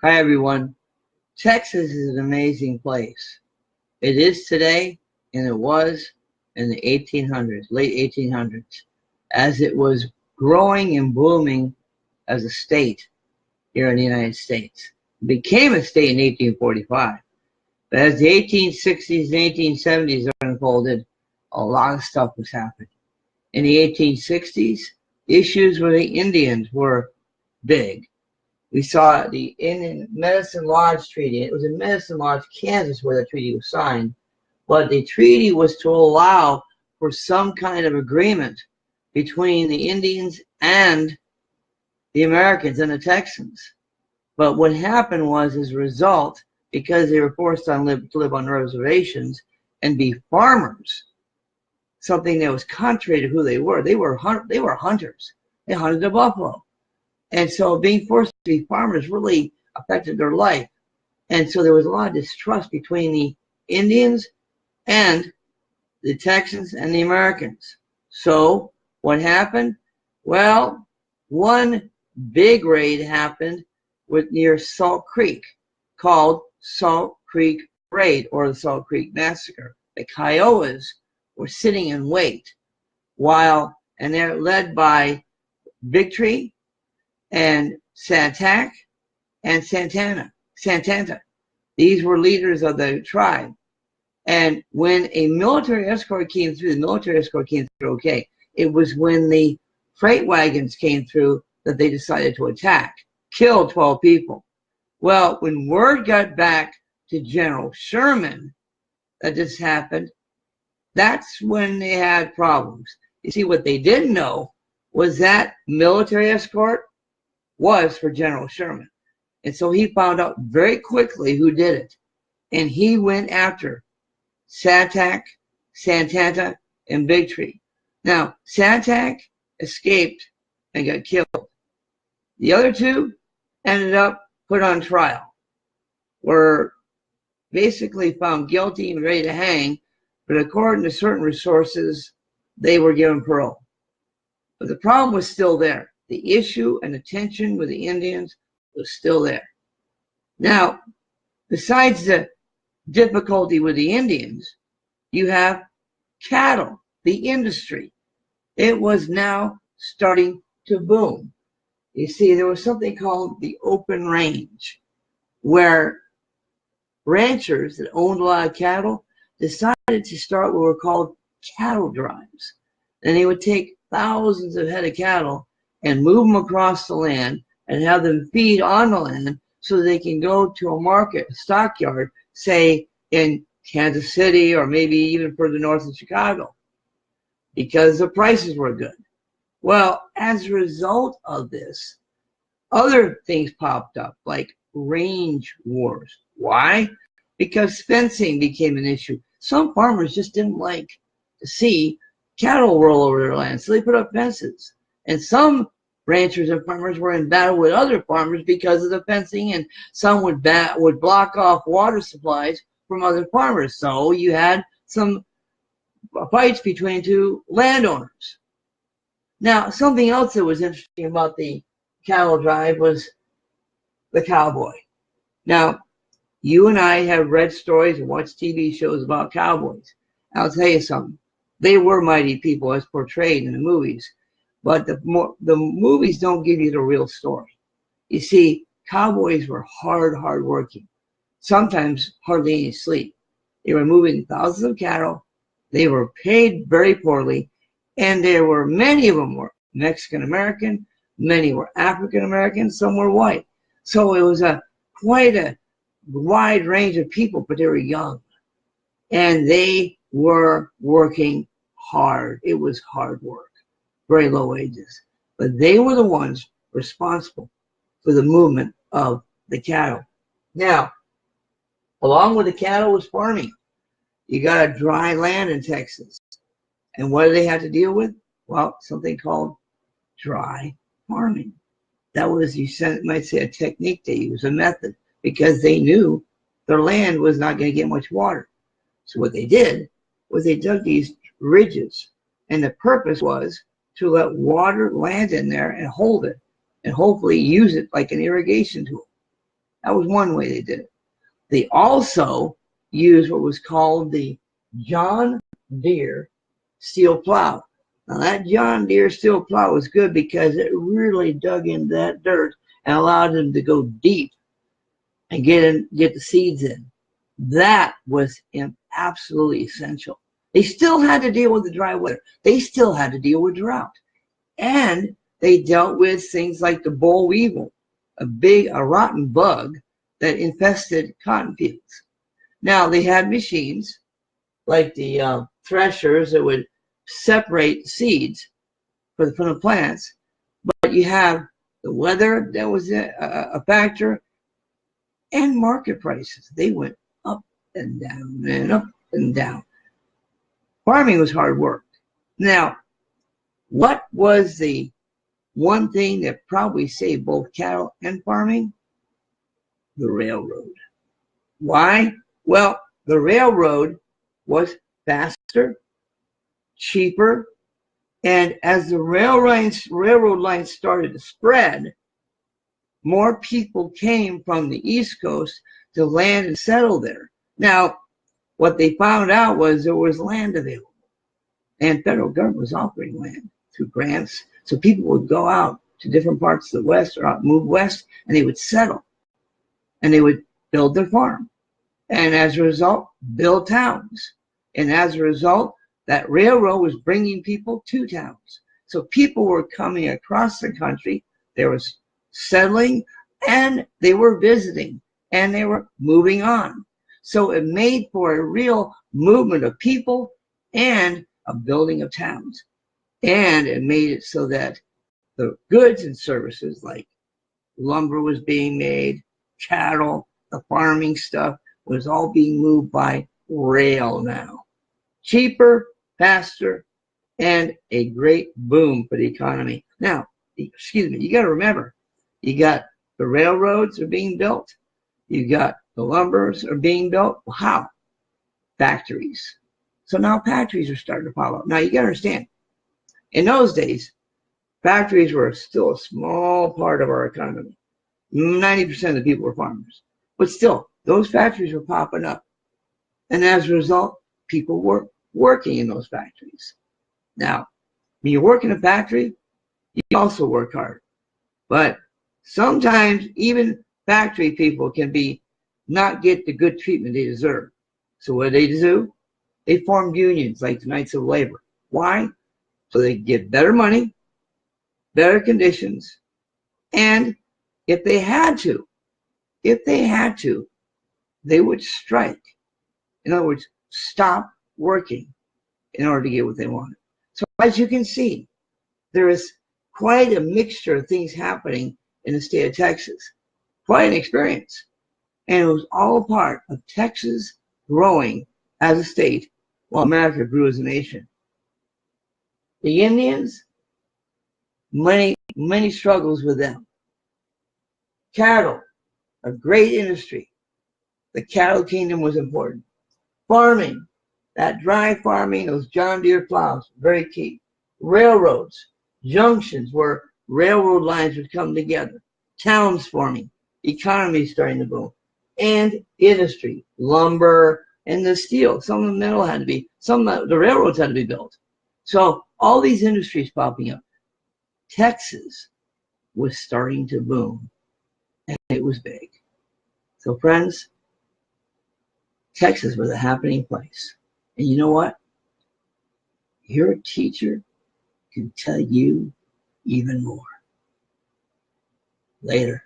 Hi, everyone. Texas is an amazing place. It is today, and it was in the 1800s, late 1800s, as it was growing and blooming as a state here in the United States. It became a state in 1845. But as the 1860s and 1870s unfolded, a lot of stuff was happening. In the 1860s, issues with the Indians were big. We saw the Indian Medicine Lodge Treaty. It was in Medicine Lodge, Kansas, where the treaty was signed. But the treaty was to allow for some kind of agreement between the Indians and the Americans and the Texans. But what happened was, as a result, because they were forced to live on reservations and be farmers, something that was contrary to who they were. They were hunters. They hunted the buffalo. And so being forced to be farmers really affected their life. And so there was a lot of distrust between the Indians and the Texans and the Americans. So what happened? Well, one big raid happened near Salt Creek called Salt Creek Raid, or the Salt Creek Massacre. The Kiowas were sitting in wait and they're led by Victory and Santac and Santanta. These were leaders of the tribe. And when a military escort came through, the military escort came through okay. It was when the freight wagons came through that they decided to attack, killed 12 people. Well, when word got back to General Sherman that this happened, that's when they had problems. You see, what they didn't know was that military escort was for General Sherman. And so he found out very quickly who did it. And he went after Santac, Santanta, and Victory. Now, Santac escaped and got killed. The other two ended up put on trial, were basically found guilty and ready to hang, but according to certain resources, they were given parole. But the problem was still there. The issue and the tension with the Indians was still there. Now, besides the difficulty with the Indians, you have cattle, the industry. It was now starting to boom. You see, there was something called the open range, where ranchers that owned a lot of cattle decided to start what were called cattle drives. And they would take thousands of head of cattle and move them across the land and have them feed on the land so they can go to a market, a stockyard, say in Kansas City or maybe even further north in Chicago, because the prices were good. Well, as a result of this, other things popped up, like range wars. Why? Because fencing became an issue. Some farmers just didn't like to see cattle roll over their land, so they put up fences. And some ranchers and farmers were in battle with other farmers because of the fencing, and some would block off water supplies from other farmers. So you had some fights between two landowners. Now, something else that was interesting about the cattle drive was the cowboy. Now, you and I have read stories and watched TV shows about cowboys. I'll tell you something. They were mighty people as portrayed in the movies, but the movies don't give you the real story. You see, cowboys were hard working, sometimes hardly any sleep. They were moving thousands of cattle. They were paid very poorly, and many of them were Mexican American, many were African American, some were white. So it was quite a wide range of people, but they were young, and they were working hard. It was hard work, very low wages, but they were the ones responsible for the movement of the cattle. Now, along with the cattle was farming. You got a dry land in Texas. And what do they have to deal with? Well, something called dry farming. That was, you might say, a technique they used, a method, because they knew their land was not going to get much water. So what they did was they dug these ridges, and the purpose was to let water land in there and hold it, and hopefully use it like an irrigation tool. That was one way they did it. They also used what was called the John Deere steel plow. Now that John Deere steel plow was good because it really dug into that dirt and allowed them to go deep and get the seeds in. That was absolutely essential. They still had to deal with the dry weather. They still had to deal with drought. And they dealt with things like the boll weevil, a rotten bug that infested cotton fields. Now, they had machines like the threshers that would separate seeds from the plants, but you have the weather that was a factor, and market prices. They went up and down and up and down. Farming was hard work. Now, what was the one thing that probably saved both cattle and farming? The railroad. Why? Well, the railroad was faster, cheaper, and as the railroad lines started to spread, more people came from the East Coast to land and settle there. Now, what they found out was there was land available, and federal government was offering land through grants. So people would go out to different parts of the West or move west, and they would settle, and they would build their farm. And as a result, build towns. And as a result, that railroad was bringing people to towns. So people were coming across the country. There was settling, and they were visiting, and they were moving on. So it made for a real movement of people and a building of towns. And it made it so that the goods and services like lumber was being made, cattle, the farming stuff was all being moved by rail now. Cheaper, faster, and a great boom for the economy. Now, you got to remember, you got the railroads are being built, you got the lumbers are being built. Well, how? Factories. So now factories are starting to follow. Now you got to understand, in those days, factories were still a small part of our economy. 90% of the people were farmers. But still, those factories were popping up. And as a result, people were working in those factories. Now, when you work in a factory, you also work hard. But sometimes even factory people can not get the good treatment they deserve. So what do? They formed unions like the Knights of Labor. Why? So they get better money, better conditions, and if they had to, they would strike. In other words, stop working in order to get what they wanted. So as you can see, there is quite a mixture of things happening in the state of Texas. Quite an experience. And it was all a part of Texas growing as a state while America grew as a nation. The Indians, many struggles with them. Cattle, a great industry. The cattle kingdom was important. Farming, that dry farming, those John Deere plows, very key. Railroads, junctions where railroad lines would come together. Towns forming, economy starting to boom. And industry, lumber, and the steel. Some of the metal had to be, the railroads had to be built. So all these industries popping up. Texas was starting to boom, and it was big. So friends, Texas was a happening place. And you know what? Your teacher can tell you even more. Later.